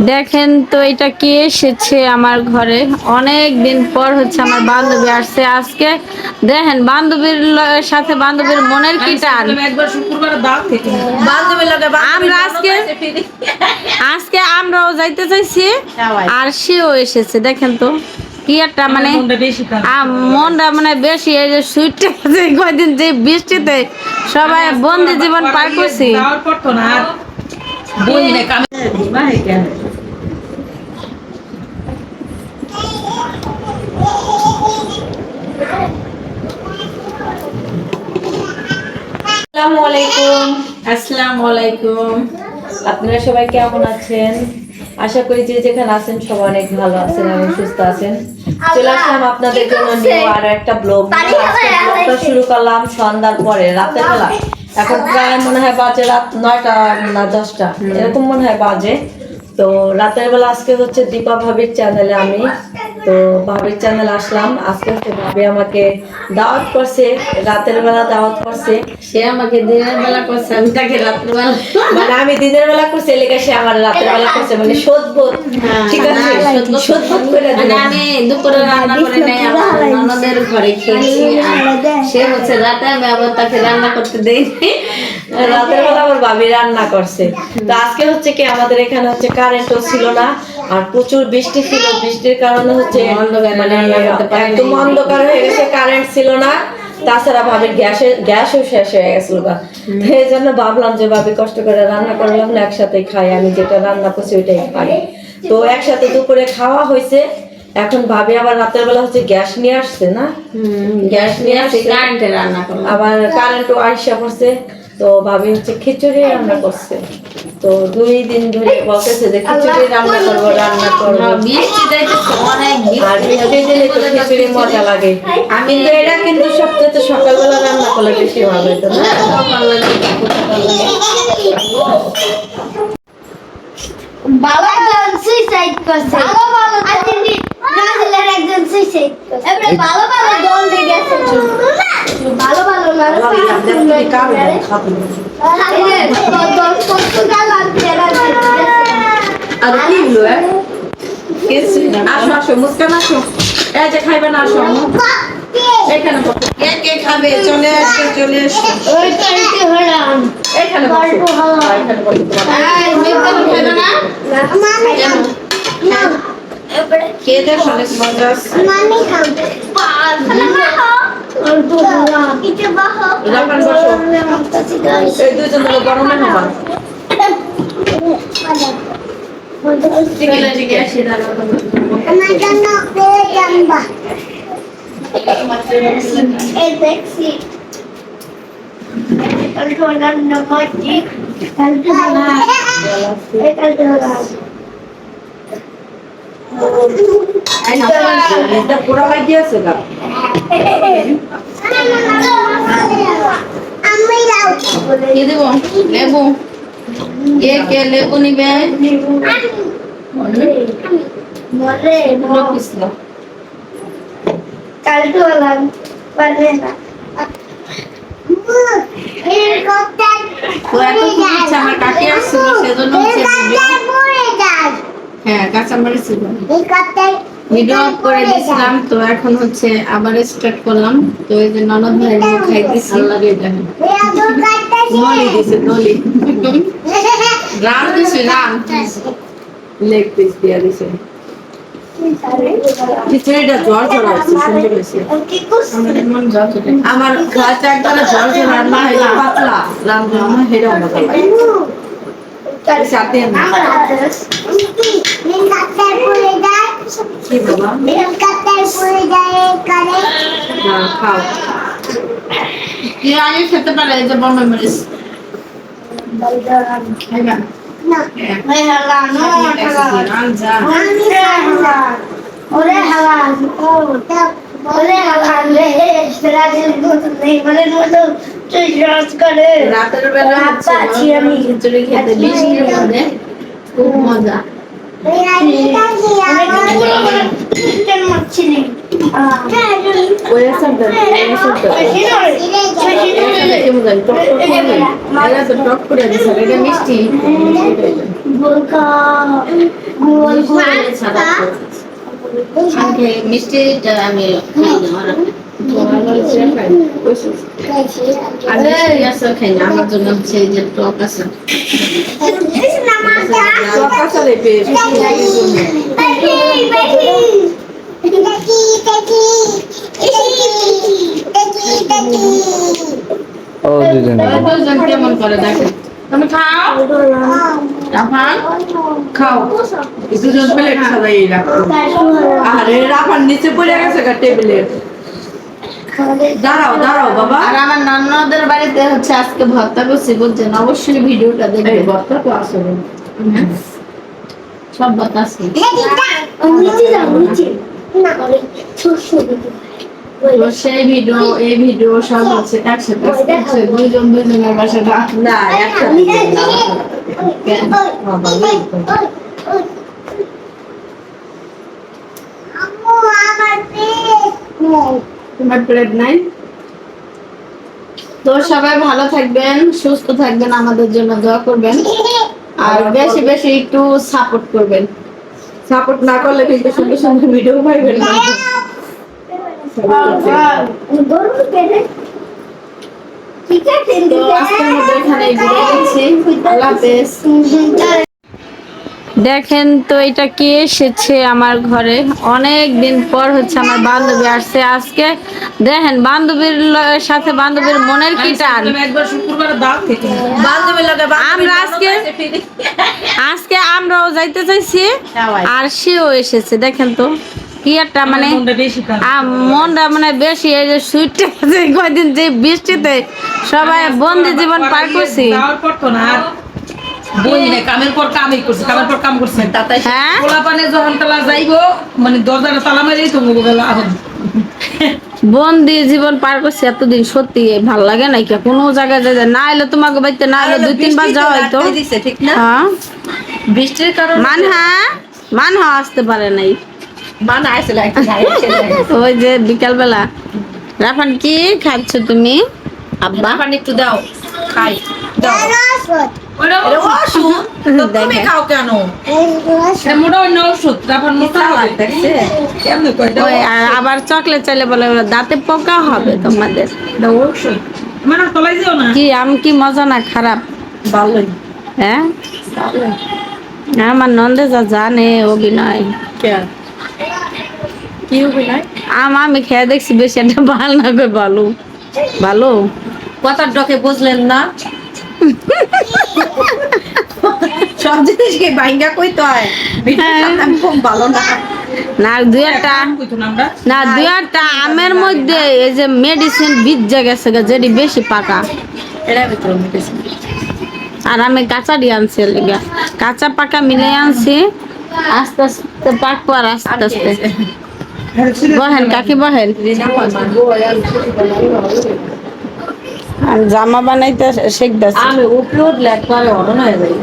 দেখেন তো এটা কি এসেছে আমার ঘরে। অনেক দিন পর হচ্ছে আমার বান্ধবী আসছে আজকে। দেখেন বান্ধবীর সাথে বান্ধবীর মনের কি টান। আমরা আজকে আজকে আমরাও যাইতে চাইছি আর সেও এসেছে। দেখেন তো কি একটা মানে মনটা মানে বেশি এই যে সুইটটা কয়দিন যে বৃষ্টিতে সবাই বন্দি জীবন পার করছি। আসসালামু আলাইকুম। আপনারা সবাই কেমন আছেন? আশা করি যে যেখানে আছেন সবাই অনেক ভালো আছেন এবং সুস্থ আছেন। চলে আসলাম আপনাদের জন্য নিউ আর একটা ব্লগ। ব্লগটা শুরু করলাম সন্ধ্যার পরে, রাতের বেলা। এখন প্রায় মনে হয় বাজে রাত 9টা না 10টা এরকম মনে হয় বাজে। তো রাতের বেলা আজকে হচ্ছে দীপা ভাবির চ্যানেলে আমি তো ভাবির চ্যানেল আসলাম। আজকে হচ্ছে ভাবি আমাকে দাওয়াত করছে, রাতের বেলা দাওয়াত করছে। সে আমাকে দিনের বেলা করছে, আমি তাকে রাত্রে বেলা। মানে আমি দিনের বেলা করছি লেগে সে আমার রাতের বেলা করছে, মানে শোধবোধ। ঠিক আছে, শোধবোধ করে মানে আমি দুপুরে রান্না করে নাই, আমার ননদের ঘরে খেয়েছি। সে হচ্ছে রাতে, আমি আবার তাকে রান্না করতে দেই। রাতের বেলা আমার ভাবি রান্না করছে। তো আজকে হচ্ছে কি আমাদের এখানে হচ্ছে কারেন্টও ছিল না আর প্রচুর বৃষ্টি ছিল। বৃষ্টির কারণে হচ্ছে মানে একদম অন্ধকার হয়ে গেছে, কারেন্ট ছিল না। তাছাড়া ভাবির গ্যাসও শেষ হয়ে গেছিল। এই জন্য ভাবলাম যে ভাবি কষ্ট করে রান্না করলাম না, একসাথে খাই। আমি যেটা রান্না করছি ওইটাই পারি। তো একসাথে দুপুরে খাওয়া হয়েছে। এখন ভাবি আবার রাতের বেলা হচ্ছে গ্যাস নিয়ে আসছে না, গ্যাস নিয়ে আসছে, কারেন্টে রান্না করলাম। আবার কারেন্টও আইসা করছে। তো ভাবি হচ্ছে খিচুড়ি রান্না করছে। তো 2 দিন ধরে বলতেছে যে খিচুড়ি রান্না করবো রান্না করবো। বৃষ্টি যাইতেছে অনেক, আর বৃষ্টির দিনে তো খিচুড়ি মজা লাগে। আমি তো এটা কিন্তু সবচেয়ে সকালবেলা রান্না করলে বেশি ভালো হতো না? বাবা একজন সুইসাইড করছে। ব্রাজিলের একজন সুইসাইড করছে। এবারে ভালো ভালো দল দেখে গেছে। ভালো ভালো মানুষ দল পর্তুগাল আর ব্রাজিল। আর কি হলো? আসো আসো মুস্কান আসো। এই যে খাইবে না, আসো এখানে বসো। কে খাবে? চলে আসো চলে আসো। ওইটা কি হলাম? এখানে বসো, এখানে বসো। এই মিথ্যা খাবে না? না এবারে কে দেখো অনেক মজা আছে। মামি খাবে। কিছু বাহো। রাখান বসো। এই দুজন হলো বড় মেহমান। ঠিক আছে আমার জন্য পেয়ে জানবা। এই দেখছি কালকে রান্না করছি। কালকে না এই কালকে না এটা পুরা লাগিয়েছে গা। আমি লাউ কি দেবো? লেবু। কে লেবু নিবে? মরে কালকে বললাম পারবে না। তো এখন কি হচ্ছে, আমার কাকি আসছিল সেজন্য হচ্ছে হ্যাঁ কাঁচামরিচ ছিল, ভিডিও অফ করে দিয়েছিলাম। তো এখন হচ্ছে আবার স্টার্ট করলাম। তো এই যে ননদ ভাই খাইতেছি। দেখেন নলি দিছে, নলি রাম দিছে, রাম লেগ পিস দিয়া দিছে। খিচুড়িটা জ্বর জ্বর আছে, শুনতে পেয়েছি আমার গাছ একবার জ্বর জ্বর রান্না হইলে পাতলা রান্না হেরা মতো লাগে। সাথে না কি বাবা? হ্যাঁ খাও। কি আগে খেতে পারে এই যে বম্বে মরিচ খাইবা? ওরে হালাল ওরে হালাল রে ব্রাজিল মতো নেই মানে মতো তুই রস করে রাতের বেলা আছি আমি খিচুড়ি খেতে বৃষ্টির মধ্যে খুব মজা। ওই সাথে টক করে দিছে, এটা মিষ্টি। গোলকা গোল আমাকে মিষ্টিটা আমি খাই না ওরা আর মিষ্টি আছে খাই না আমার জন্য হচ্ছে এই যে টক আছে টক আচারে পেয়ে ও দুজন দুজন কেমন করে দেখে তুমি খাও রাফান খাও দুজন প্লেট সবাই রাখো আরে রাফার নিচে পড়ে গেছে গা টেবিলে দাঁড়াও দাঁড়াও বাবা আর আমার ননদের বাড়িতে হচ্ছে আজকে ভর্তা করছি বলছেন অবশ্যই ভিডিওটা এই দেখবেন বর্তা তো আসলে সব ভর্তা আছে তো সেই ভিডিও এই ভিডিও সব হচ্ছে একসাথে আজকে হচ্ছে দুজন দুজনের বাসাটা না একসাথে তোমার প্লেট নাই তো সবাই ভালো থাকবেন সুস্থ থাকবেন আমাদের জন্য দোয়া করবেন আর বেশি বেশি একটু সাপোর্ট করবেন সাপোর্ট না করলে কিন্তু সুন্দর সুন্দর ভিডিও পাইবেন না ঠিক আছে তো আজকের মতো এখানে বিদায় নিচ্ছি আল্লাহ হাফেজ দেখেন তো এটা কি এসেছে আমার ঘরে অনেক দিন পর হচ্ছে আমার বান্ধবী আসছে আজকে দেখেন বান্ধবীর সাথে বান্ধবীর মনের কি টান একবার শুক্রবার দাও খেতে বান্ধবী লাগে আমরা আজকে আমরাও যাইতে চাইছি আর সেও এসেছে দেখেন তো কি একটা মানে মনটা মানে বেশি এই যে সুইটটা কয়দিন যে বৃষ্টিতে সবাই বন্দি জীবন পার করছি কামের পর কামই করছে কামের পর কাম করছে তাতে হ্যাঁ পোলা পানে যখন তালা যাইবো মানে দরজাটা তালা মারি তো গেল আগুন বন্দি জীবন পার করছি এতদিন সত্যি ভাল লাগে না কি কোনো জায়গায় যায় না এলে তোমাকে বাড়িতে না এলে দুই তিনবার যাওয়া হয়তো দিছে ঠিক না হ্যাঁ বৃষ্টির কারণে মানহা আসতে পারে নাই মান আইছিল ওই যে বিকাল বেলা রাফান কি খাচ্ছ তুমি আব্বা পানি একটু দাও খাই দাও তুমি খাও কেন মোটা অন্য ওষুধ তারপর মোটা লাগতেছে কেমনে কই দাও ওই আর আবার চকলেট চাইলে বলে ওরা দাঁতে পোকা হবে তোমাদের দাও ওষুধ মানে তলাই দিও না কি আম কি মজা না খারাপ ভালোই হ্যাঁ আমার নন্দে যা জানে অভিনয় কেন কি অভিনয় আমি খেয়ে দেখছি বেশি একটা ভালো না করে ভালো ভালো কথার ডকে বুঝলেন না সব জিনিসকে বাইঙ্গা কইতে হয় আমি খুব ভালো না না দুই একটা না দুই একটা আমের মধ্যে এই যে মেডিসিন ভিজে গেছে যেটি বেশি পাকা এর ভিতরে মেডিসিন আর আমি কাঁচা দিয়ে আনছি লেগে কাঁচা পাকা মিলে আনছি আস্তে আস্তে পাকবো আর আস্তে আস্তে বহেন কাকি বহেন জামা বানাইতে শিখতেছি আমি উপরে উঠলে একবারে অরণ হয়ে যাই